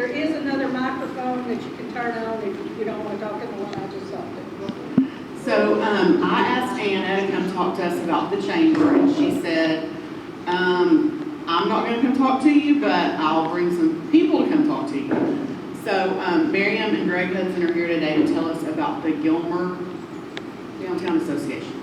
there is another microphone that you can turn on if you don't want to talk in the one I just talked to. So I asked Anna to come talk to us about the chamber, and she said, I'm not going to come talk to you, but I'll bring some people to come talk to you. So Miriam and Greg Hutson are here today to tell us about the Gilmer Downtown Association.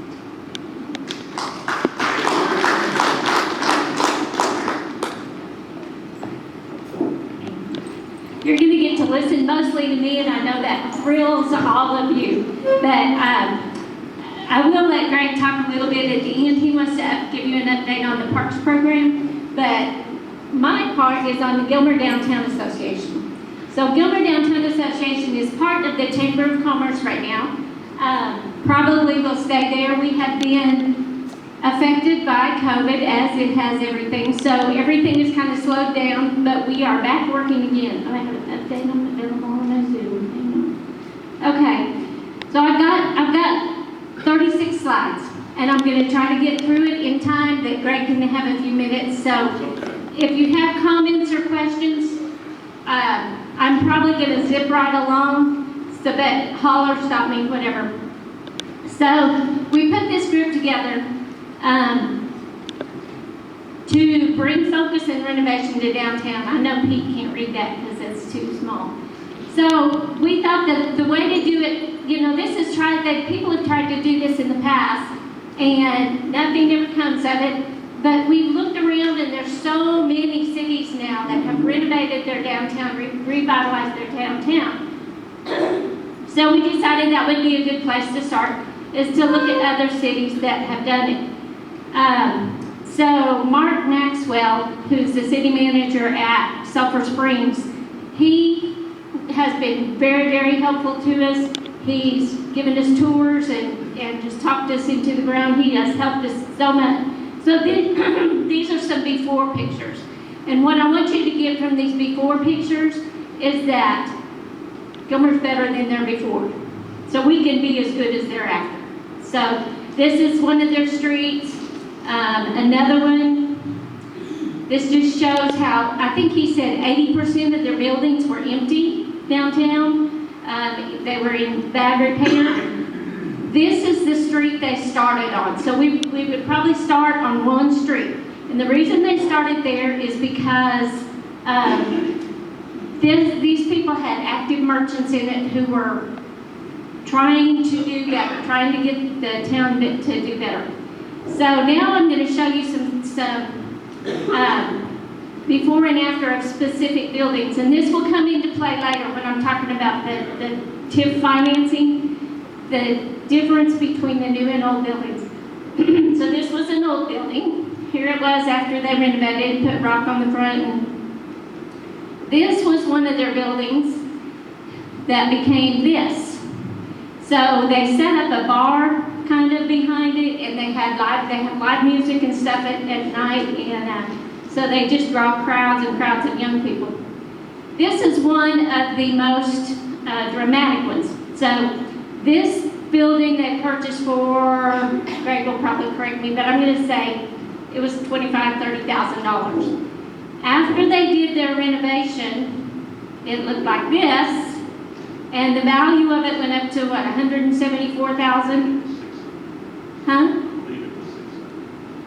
You're going to get to listen mostly to me, and I know that thrills all of you. But I will let Greg talk a little bit at the end. He wants to give you an update on the Parks program. But my part is on the Gilmer Downtown Association. So Gilmer Downtown Association is part of the Chamber of Commerce right now. Probably will stay there. We have been affected by COVID, as it has everything. So everything is kind of slowed down, but we are back working again. Oh, I have an update on the available on Zoom. Okay, so I've got 36 slides, and I'm going to try to get through it in time that Greg can have a few minutes. So if you have comments or questions, I'm probably going to zip right along, so that holler, stop me, whatever. So we put this group together to bring focus and renovation to downtown. I know Pete can't read that because it's too small. So we thought that the way to do it, this is people have tried to do this in the past, and nothing ever comes of it. But we've looked around, and there's so many cities now that have renovated their downtown, revitalized their downtown. So we decided that would be a good place to start, is to look at other cities that have done it. So Mark Maxwell, who's the city manager at Sulphur Springs, he has been very, very helpful to us. He's given us tours and just talked us into the ground. He has helped us so much. So these are some before pictures. And what I want you to get from these before pictures is that Gilmer's better than their before. So we can be as good as they're after. So this is one of their streets. Another one, this just shows how, I think he said 80% of their buildings were empty downtown. They were in bad repair. This is the street they started on. So we would probably start on one street. And the reason they started there is because these people had active merchants in it who were trying to do better, trying to get the town to do better. So now I'm going to show you some before and after of specific buildings, and this will come into play later when I'm talking about the TIF financing, the difference between the new and old buildings. So this was an old building. Here it was after they renovated, put rock on the front. And this was one of their buildings that became this. So they set up a bar kind of behind it, and they have live music and stuff at night, and so they just draw crowds and crowds of young people. This is one of the most dramatic ones. So this building they purchased for, Greg will probably correct me, but I'm going to say it was $25,000–$30,000. After they did their renovation, it looked like this. And the value of it went up to what, $174,000? Huh?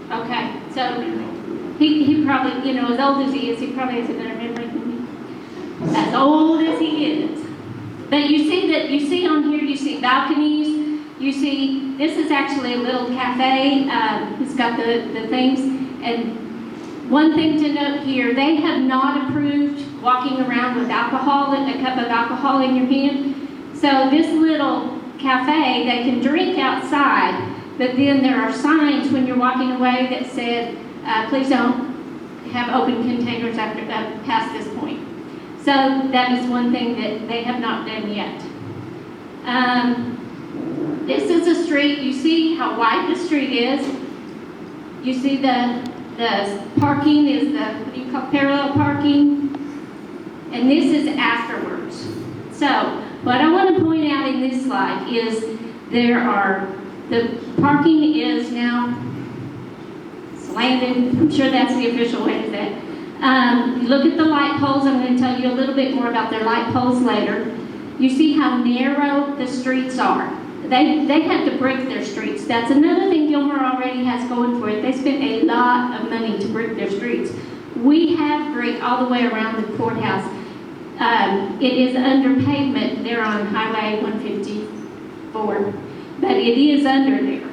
Okay, so he probably, as old as he is, he probably isn't going to remember anything. As old as he is. But you see on here, you see balconies. You see, this is actually a little cafe. It's got the things. And one thing to note here, they have not approved walking around with alcohol, a cup of alcohol in your hand. So this little cafe, they can drink outside, but then there are signs when you're walking away that said, please don't have open containers after past this point. So that is one thing that they have not done yet. This is a street. You see how wide the street is. You see the parking is what do you call parallel parking? And this is afterwards. So what I want to point out in this slide is the parking is now slanted. I'm sure that's the official way to say it. Look at the light poles. I'm going to tell you a little bit more about their light poles later. You see how narrow the streets are. They have to brick their streets. That's another thing Gilmer already has going for it. They spent a lot of money to brick their streets. We have brick all the way around the courthouse. It is under pavement there on Highway 154, but it is under there.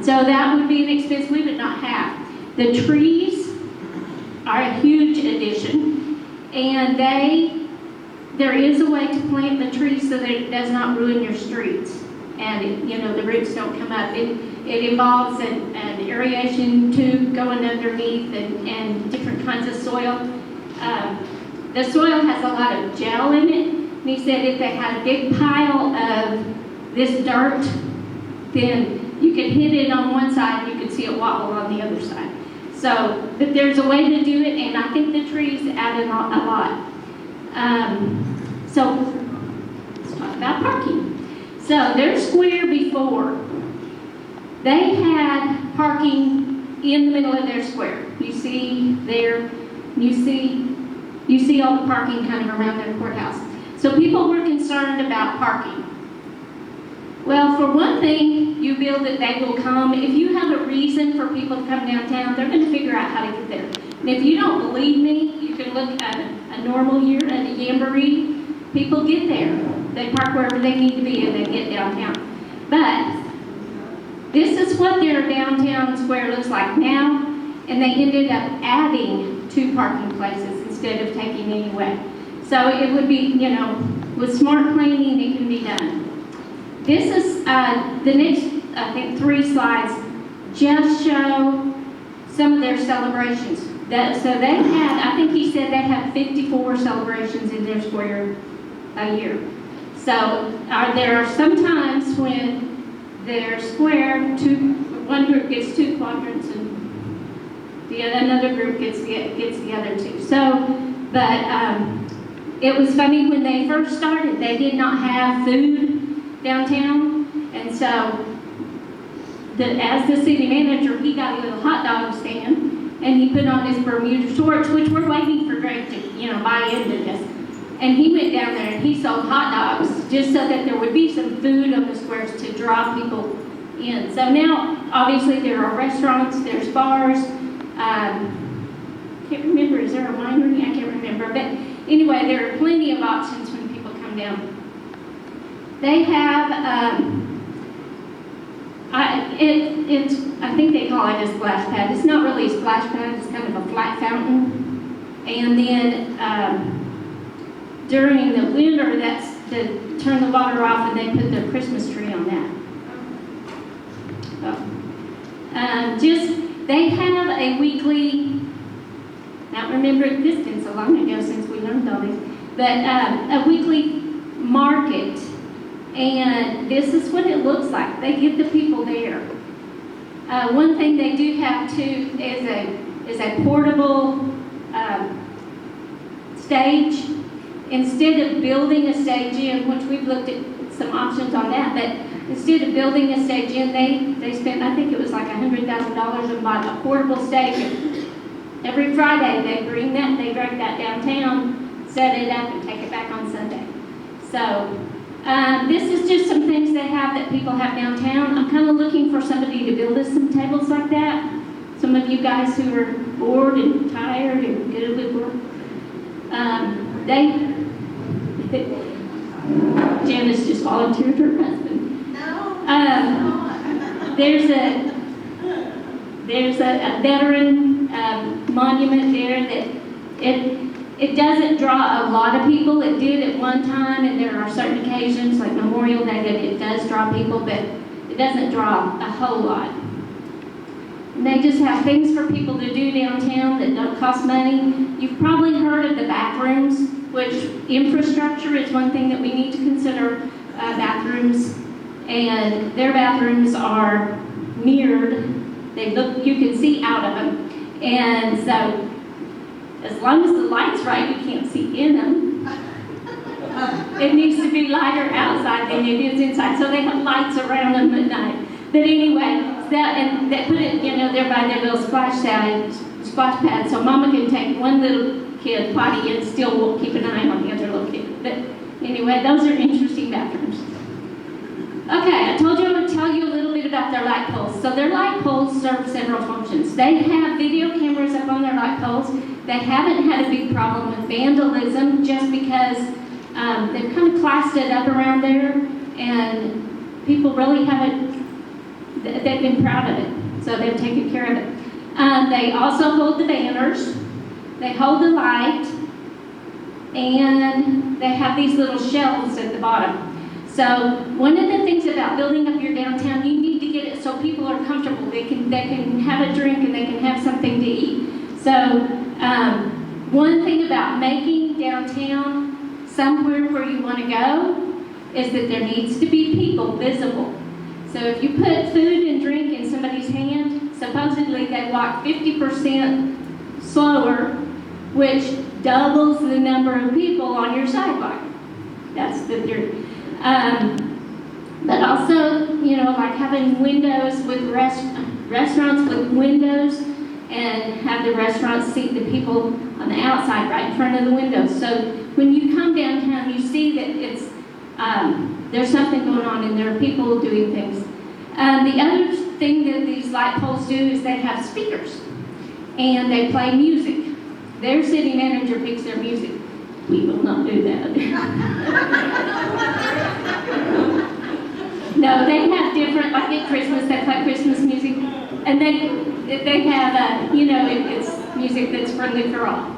So that would be an expense we would not have. The trees are a huge addition, and there is a way to plant the trees so that it does not ruin your streets, and the roots don't come up. It involves an aeration tube going underneath and different kinds of soil. The soil has a lot of gel in it, and he said if they had a big pile of this dirt, then you could hit it on one side and you could see it wobble on the other side. So, but there's a way to do it, and I think the trees add a lot. So, let's talk about parking. So, their square before, they had parking in the middle of their square. You see there, you see all the parking kind of around their courthouse. So people were concerned about parking. Well, for one thing, you feel that they will come. If you have a reason for people to come downtown, they're going to figure out how to get there. And if you don't believe me, you can look at a normal year at a Jamboree. People get there. They park wherever they need to be and they get downtown. But this is what their downtown square looks like now, and they ended up adding 2 parking places instead of taking any away. So it would be, with smart planning, it can be done. This is the next, I think, 3 slides just show some of their celebrations. So they had, I think he said they have 54 celebrations in their square a year. So there are some times when their square, one group gets 2 quadrants and another group gets the other 2. So, but it was funny when they first started, they did not have food downtown, and so as the city manager, he got a little hot dog stand, and he put on his Bermuda shorts, which we're waiting for Greg to, buy into this. And he went down there and he sold hot dogs just so that there would be some food on the squares to draw people in. So now, obviously, there are restaurants, there's bars. Can't remember, is there a winery? I can't remember. But anyway, there are plenty of options when people come down. They have, I think they call it a splash pad. It's not really a splash pad, it's kind of a flat fountain. And then during the winter, that's to turn the water off and they put their Christmas tree on that. They have a weekly, now remember, this has been so long ago since we learned all these, but a weekly market. And this is what it looks like. They get the people there. One thing they do have too is a portable stage. Instead of building a stage in, which we've looked at some options on that, but instead of building a stage in, they spent, I think it was like $100,000 and bought a portable stage. Every Friday they bring that, they drag that downtown, set it up, and take it back on Sunday. So this is just some things they have that people have downtown. I'm kind of looking for somebody to build us some tables like that. Some of you guys who are bored and tired and good with work. Janice just volunteered her husband. There's a veteran monument there that it doesn't draw a lot of people. It did at one time, and there are certain occasions like Memorial Day that it does draw people, but it doesn't draw a whole lot. And they just have things for people to do downtown that don't cost money. You've probably heard of the bathrooms, which infrastructure is one thing that we need to consider, bathrooms. And their bathrooms are mirrored. You can see out of them. And so, as long as the light's right, you can't see in them. It needs to be lighter outside than it is inside. So they have lights around them at night. But anyway, and they put it, there by their little splash splash pad, so mama can take one little kid potty and still keep an eye on the other little kid. But anyway, those are interesting bathrooms. Okay, I told you I would tell you a little bit about their light poles. So their light poles serve several functions. They have video cameras up on their light poles. They haven't had a big problem with vandalism just because they've kind of classed it up around there, and people really haven't, they've been proud of it. So they've taken care of it. They also hold the banners. They hold the light, and they have these little shelves at the bottom. So one of the things about building up your downtown, you need to get it so people are comfortable. They can have a drink and they can have something to eat. So one thing about making downtown somewhere where you want to go is that there needs to be people visible. So if you put food and drink in somebody's hand, supposedly they walk 50% slower, which doubles the number of people on your sidewalk. That's the theory. But also, you know, like having windows with restaurants with windows, and have the restaurants seat the people on the outside right in front of the windows. So when you come downtown, you see that it's there's something going on and there are people doing things. The other thing that these light poles do is they have speakers and they play music. Their city manager picks their music. We will not do that. No, they have different, like at Christmas, they play Christmas music, and they have, you know, it's music that's friendly for all.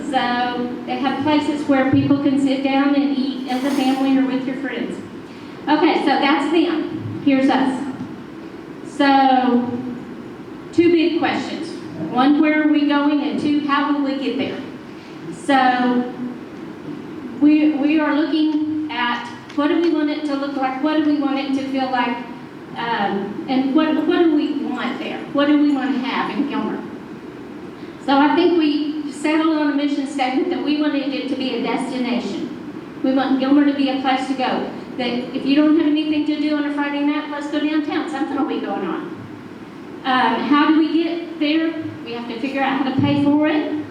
So they have places where people can sit down and eat as a family or with your friends. Okay, so that's them. Here's us. So, two big questions. One, where are we going? And two, how will we get there? So, we are looking at what do we want it to look like, what do we want it to feel like, and what do we want there? What do we want to have in Gilmer? So I think we settled on a mission statement that we wanted it to be a destination. We want Gilmer to be a place to go. That if you don't have anything to do on a Friday night, let's go downtown. Something will be going on. How do we get there? We have to figure out how to pay for it.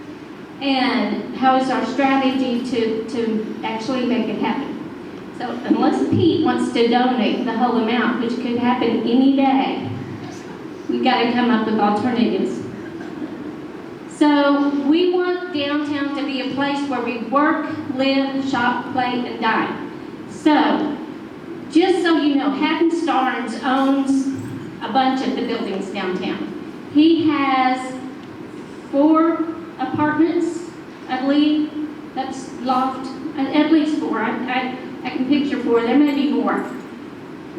And how is our strategy to actually make it happen? So unless Pete wants to donate the whole amount, which could happen any day, we got to come up with alternatives. So we want downtown to be a place where we work, live, shop, play, and dine. So, just so you know, Haddon Starnes owns a bunch of the buildings downtown. He has 4 apartments, I believe. That's loft, at least 4. I can picture 4. There may be more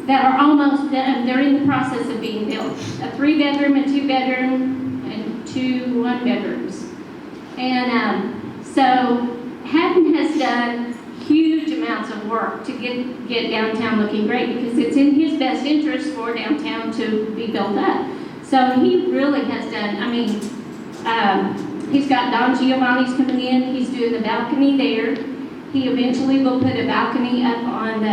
that are almost done. They're in the process of being built. A 3-bedroom, a 2-bedroom, and 2 1-bedrooms. And so Haddon has done huge amounts of work to get downtown looking great because it's in his best interest for downtown to be built up. So he really has done, I mean, he's got Don Giovanni's coming in, he's doing the balcony there. He eventually will put a balcony up on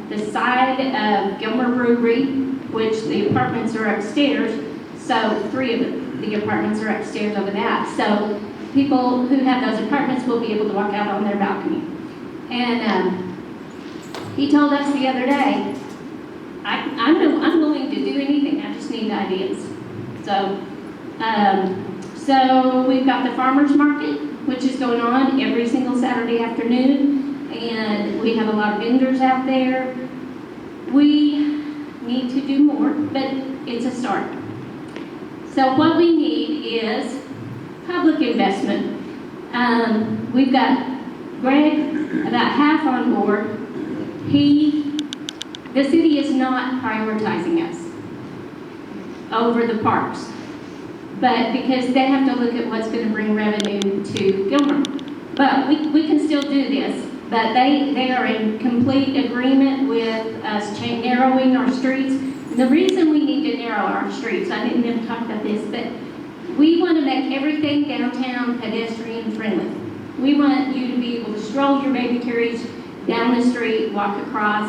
the side of Gilmer Rotary, which the apartments are upstairs. So 3 of the apartments are upstairs over that. So people who have those apartments will be able to walk out on their balcony. And he told us the other day, I'm willing to do anything, I just need ideas. So, so we've got the farmers market, which is going on every single Saturday afternoon, and we have a lot of vendors out there. We need to do more, but it's a start. So what we need is public investment. We've got Greg about half on board. The city is not prioritizing us over the parks, but because they have to look at what's going to bring revenue to Gilmer. But we can still do this, but they are in complete agreement with us narrowing our streets. And the reason we need to narrow our streets, I didn't even talk about this, but we want to make everything downtown pedestrian friendly. We want you to be able to stroll your baby carriage down the street, walk across,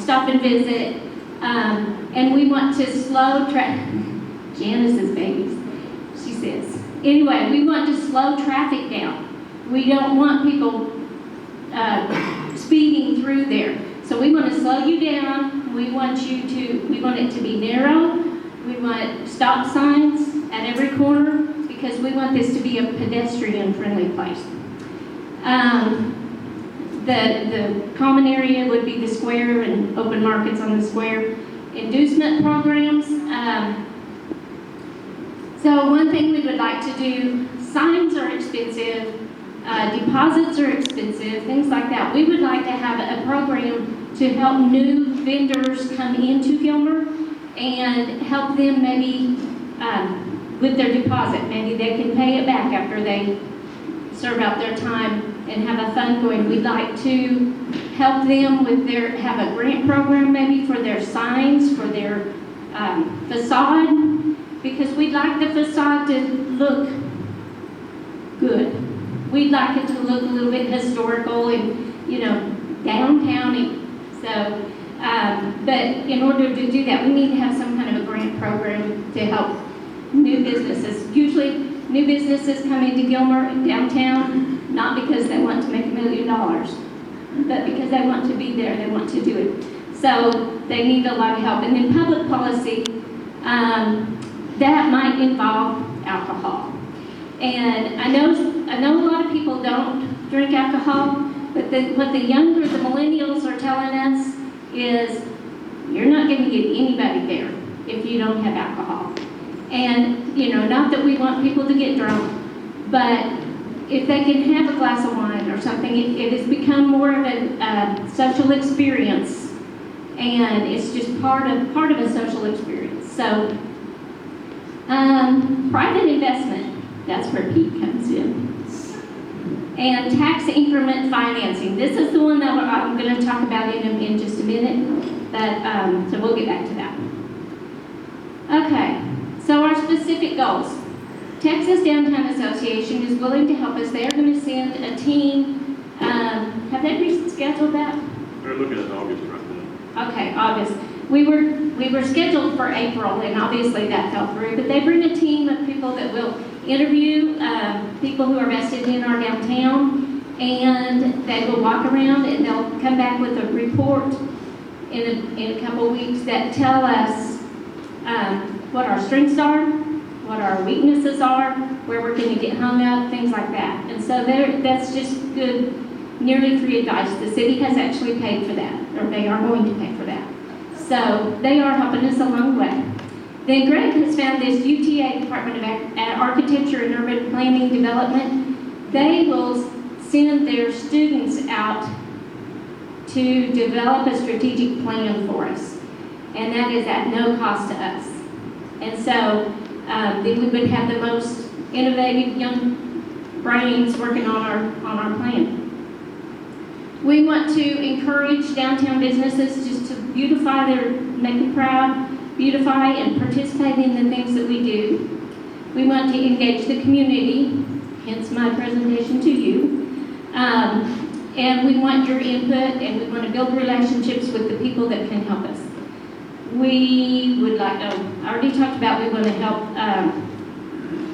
stop and visit. And we want to slow track Janice's babies. She says, Anyway, we want to slow traffic down. We don't want people speeding through there. So we want to slow you down. We want it to be narrow. We want stop signs at every corner because we want this to be a pedestrian-friendly place. The common area would be the square and open markets on the square. Inducement programs. So one thing we would like to do, signs are expensive, deposits are expensive, things like that. We would like to have a program to help new vendors come into Gilmer and help them maybe with their deposit. Maybe they can pay it back after they serve out their time and have a fund going. We'd like to help them with have a grant program maybe for their signs, for their facade, because we'd like the facade to look good. We'd like it to look a little bit historical and, downtown-y. So, but in order to do that, we need to have some kind of a grant program to help new businesses. Usually, new businesses come into Gilmer downtown, not because they want to make $1 million, but because they want to be there, they want to do it. So they need a lot of help. And then public policy, that might involve alcohol. And I know a lot of people don't drink alcohol, but what the millennials are telling us is you're not going to get anybody there if you don't have alcohol. And, not that we want people to get drunk, but if they can have a glass of wine or something, it has become more of a social experience, and it's just part of a social experience. So, private investment, that's where Pete comes in. And tax increment financing. This is the one that I'm going to talk about in just a minute, but so we'll get back to that. Okay, so our specific goals. Texas Downtown Association is willing to help us. They are going to send a team. Have they rescheduled that? They're looking at August right now. Okay, August. We were scheduled for April, and obviously that fell through. But they bring a team of people that will interview people who are vested in our downtown, and they will walk around and they'll come back with a report in a couple weeks that tell us what our strengths are, what our weaknesses are, where we're going to get hung up, things like that. And so that's just good, nearly free advice. The city has actually paid for that, or they are going to pay for that. So they are helping us along the way. Then Greg has found this UTA, Department of Architecture and Urban Planning Development. They will send their students out to develop a strategic plan for us. And that is at no cost to us. And so then we would have the most innovative young brains working on our plan. We want to encourage downtown businesses just to beautify make them proud, beautify and participate in the things that we do. We want to engage the community, hence my presentation to you. And we want your input, and we want to build relationships with the people that can help us. We would like, I already talked about, we want to help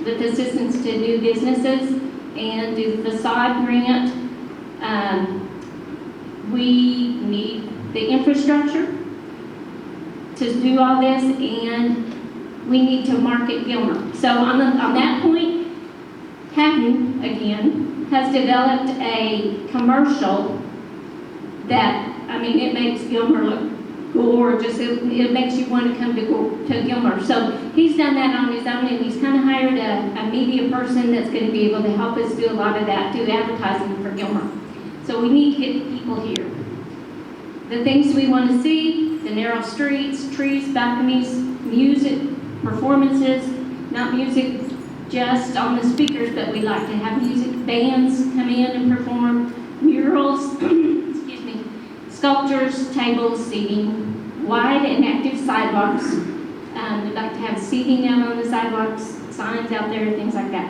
with assistance to new businesses and do the facade grant. We need the infrastructure to do all this, and we need to market Gilmer. So on that point, Hatton, again, has developed a commercial that, it makes Gilmer look gorgeous. It makes you want to come to Gilmer. So he's done that on his own, and he's kind of hired a media person that's going to be able to help us do a lot of that, do advertising for Gilmer. So we need to get people here. The things we want to see, the narrow streets, trees, balconies, music, performances, not music just on the speakers, but we like to have music, bands come in and perform, murals, excuse me, sculptures, tables, seating, wide and active sidewalks. We'd like to have seating out on the sidewalks, signs out there, things like that.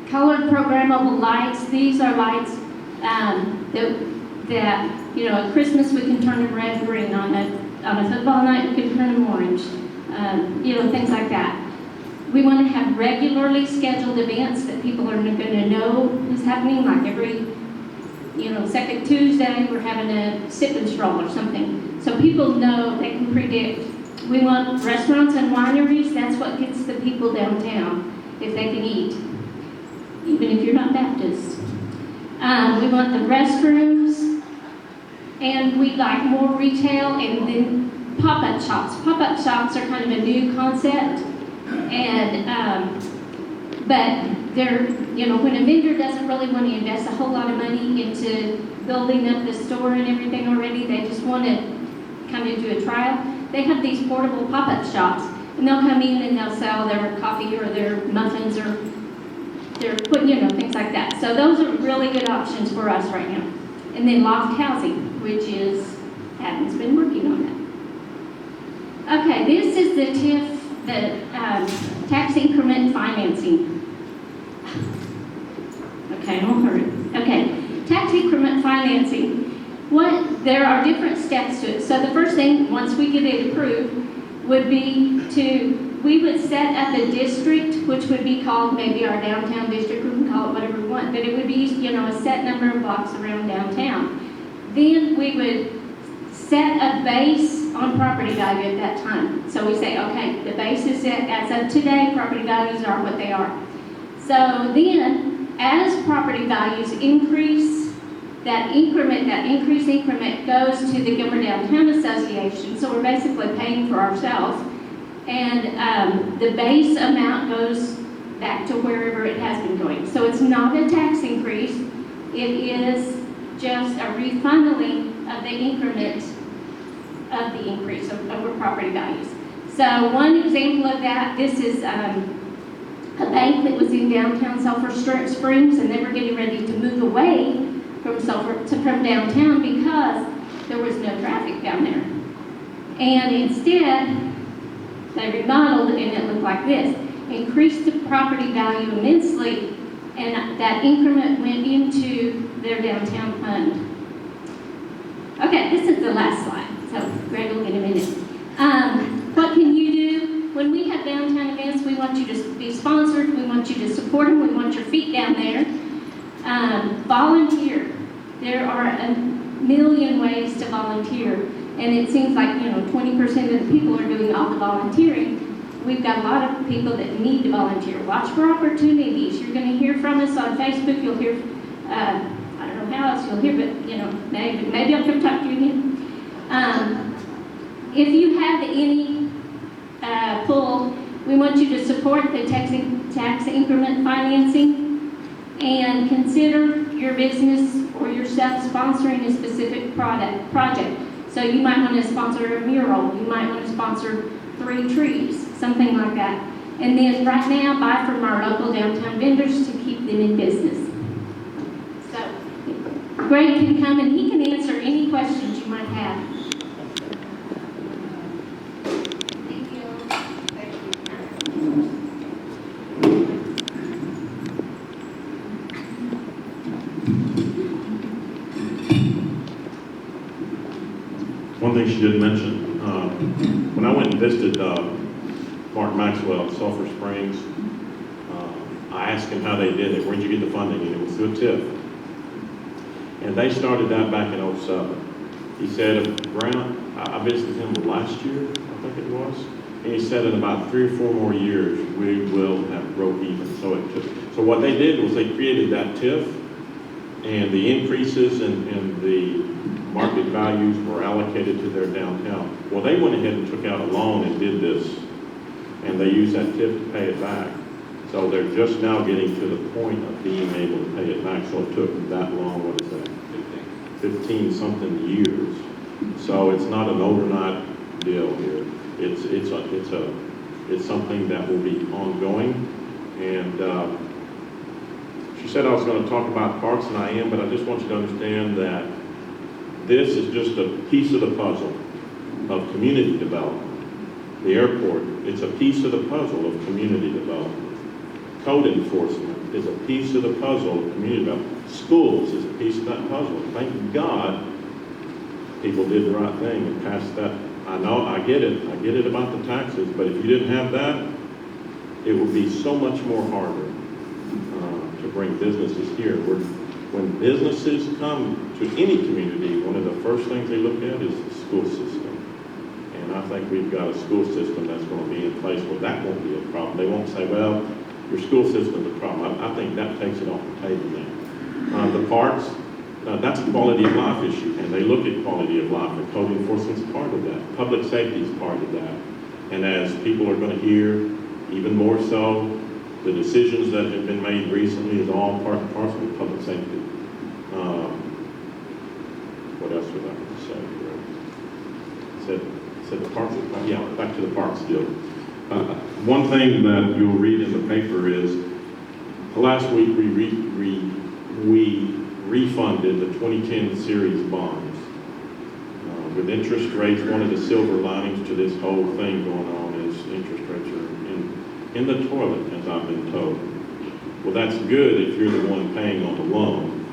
Colored programmable lights. These are lights that at Christmas we can turn them red, green. On a football night we can turn them orange. Things like that. We want to have regularly scheduled events that people are going to know is happening, like every, second Tuesday, we're having a sip and stroll or something. So people know, they can predict. We want restaurants and wineries. That's what gets the people downtown, if they can eat, even if you're not Baptist. We want the restrooms, and we'd like more retail, and then pop-up shops. Pop-up shops are kind of a new concept, and but they're, when a vendor doesn't really want to invest a whole lot of money into building up the store and everything already, they just want to kind of do a trial. They have these portable pop-up shops, and they'll come in and they'll sell their coffee or their muffins or their, things like that. So those are really good options for us right now. And then loft housing, which is, Adam's been working on that. Okay, this is the TIF, the tax increment financing. Okay, I'll hurry. Okay, tax increment financing. There are different steps to it. So the first thing, once we get it approved, would be we would set up a district, which would be called maybe our downtown district, we can call it whatever we want, but it would be, a set number of blocks around downtown. Then we would set a base on property value at that time. So we say, okay, the base is set as of today, property values are what they are. So then, as property values increase, that increased increment goes to the Gilmer Downtown Association. So we're basically paying for ourselves. And the base amount goes back to wherever it has been going. So it's not a tax increase. It is just a refunneling of the increment of the increase over property values. So one example of that, this is a bank that was in downtown Sulphur Springs, and they were getting ready to move away from downtown because there was no traffic down there. And instead, they remodeled it and it looked like this. Increased the property value immensely, and that increment went into their downtown fund. Okay, this is the last slide, so Greg will get a minute. What can you do? When we have downtown events, we want you to be sponsored, we want you to support them, we want your feet down there. Volunteer. There are a million ways to volunteer, and it seems like 20% of the people are doing all the volunteering. We've got a lot of people that need to volunteer. Watch for opportunities. You're going to hear from us on Facebook. You'll hear, I don't know how else you'll hear, but maybe I'll come talk to you again. If you have any pull, we want you to support the tax increment financing. And consider your business or yourself sponsoring a specific project. So you might want to sponsor a mural, you might want to sponsor 3 trees, something like that. And then right now, buy from our local downtown vendors to keep them in business. So Greg can come and he can answer any questions you might have. Thank you. One thing she didn't mention, when I went and visited Mark Maxwell at Sulphur Springs, I asked him how they did it. Where'd you get the funding? And it was through TIF. And they started that back in '07. He said, I visited him last year, I think it was, and he said in about 3 or 4 more years, we will have broke even. So what they did was they created that TIF, and the increases in the market values were allocated to their downtown. Well, they went ahead and took out a loan and did this, and they used that TIF to pay it back. So they're just now getting to the point of being able to pay it back. So it took that long, what is that? 15 something years. So it's not an overnight deal here. It's something that will be ongoing. And she said I was going to talk about parks, and I am, but I just want you to understand that this is just a piece of the puzzle of community development. The airport, it's a piece of the puzzle of community development. Code enforcement is a piece of the puzzle of community development. Schools is a piece of that puzzle. Thank God people did the right thing and passed that. I know, I get it about the taxes, but if you didn't have that, it would be so much more harder to bring businesses here. When businesses come to any community, one of the first things they look at is the school system. And I think we've got a school system that's going to be in place where that won't be a problem. They won't say, well, your school system's a problem. I think that takes it off the table now. The parks, that's a quality of life issue, and they look at quality of life, and code enforcement's part of that. Public safety is part of that. And as people are going to hear, even more so, the decisions that have been made recently is all part and parcel of public safety. What else would I say? Said the parks, yeah, back to the parks deal. One thing that you'll read in the paper is, last week we refunded the 2010 series bonds. With interest rates, one of the silver linings to this whole thing going on is interest rates are in the toilet, as I've been told. Well, that's good if you're the one paying on the loan.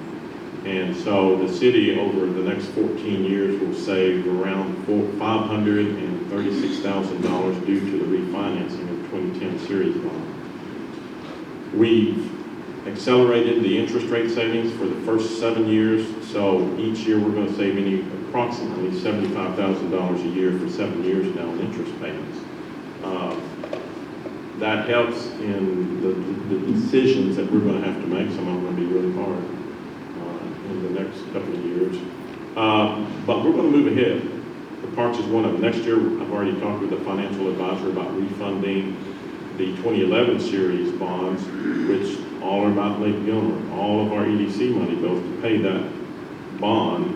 And so the city over the next 14 years will save around $536,000 due to the refinancing of 2010 series bonds. We've accelerated the interest rate savings for the first 7 years, so each year we're going to save approximately $75,000 a year for 7 years now in interest payments. That helps in the decisions that we're going to have to make. Some of them are going to be really hard in the next couple of years. But we're going to move ahead. The parks is one of them. Next year, I've already talked with the financial advisor about refunding the 2011 series bonds, which all are about Lake Gilmer. All of our EDC money goes to pay that bond.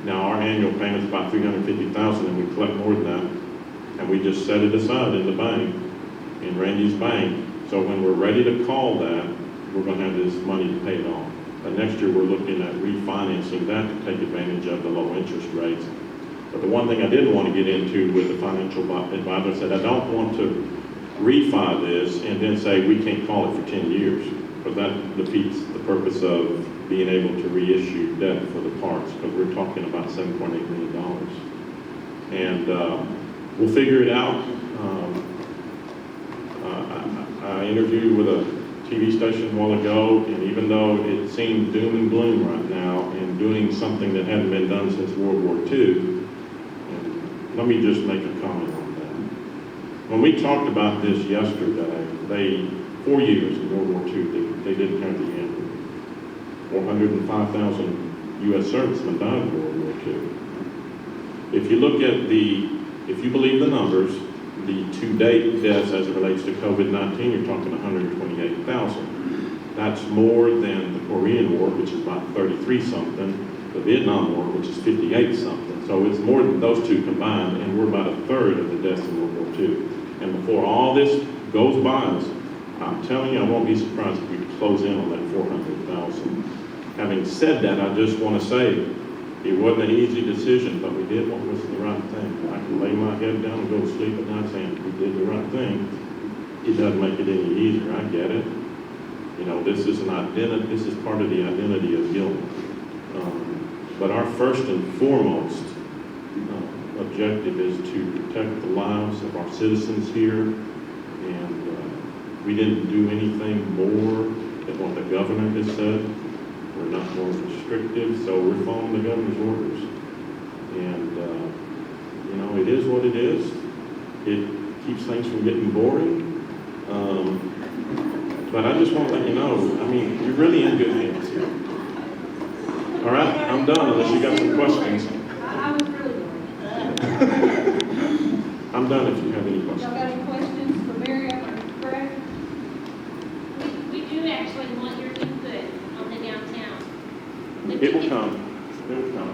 Now, our annual payment is about $350,000, and we collect more than that, and we just set it aside in the bank, in Randy's bank. So when we're ready to call that, we're going to have this money to pay it off. Next year, we're looking at refinancing that to take advantage of the low interest rates. But the one thing I didn't want to get into with the financial advisor said, I don't want to refi this and then say we can't call it for 10 years. But that defeats the purpose of being able to reissue debt for the parks, because we're talking about $7.8 million. And we'll figure it out. I interviewed with a TV station a while ago, and even though it seems doom and gloom right now and doing something that hadn't been done since World War II, and let me just make a comment on that. When we talked about this yesterday, 4 years in World War II, they didn't have the answer. 405,000 U.S. servicemen died in World War II. If you look at if you believe the numbers, the to-date deaths as it relates to COVID-19, you're talking 128,000. That's more than the Korean War, which is about 33-something, the Vietnam War, which is 58-something. So it's more than those two combined, and we're about a third of the deaths in World War II. And before all this goes by us, I'm telling you, I won't be surprised if we close in on that 400,000. Having said that, I just want to say, it wasn't an easy decision, but we did what was the right thing. I can lay my head down and go to sleep at night saying we did the right thing. It doesn't make it any easier, I get it. You know, this is an identity, this is part of the identity of Gilmer. But our first and foremost objective is to protect the lives of our citizens here. And we didn't do anything more than what the governor has said. We're not more restrictive, so we're following the governor's orders. And, you know, it is what it is. It keeps things from getting boring. But I just want to let you know, I mean, you're really in good hands here. All right, I'm done unless you got some questions. I was really bored. I'm done if you have any Y'all questions. got any questions for Miriam or Greg? We do actually want your input on the downtown. It will come. It will come.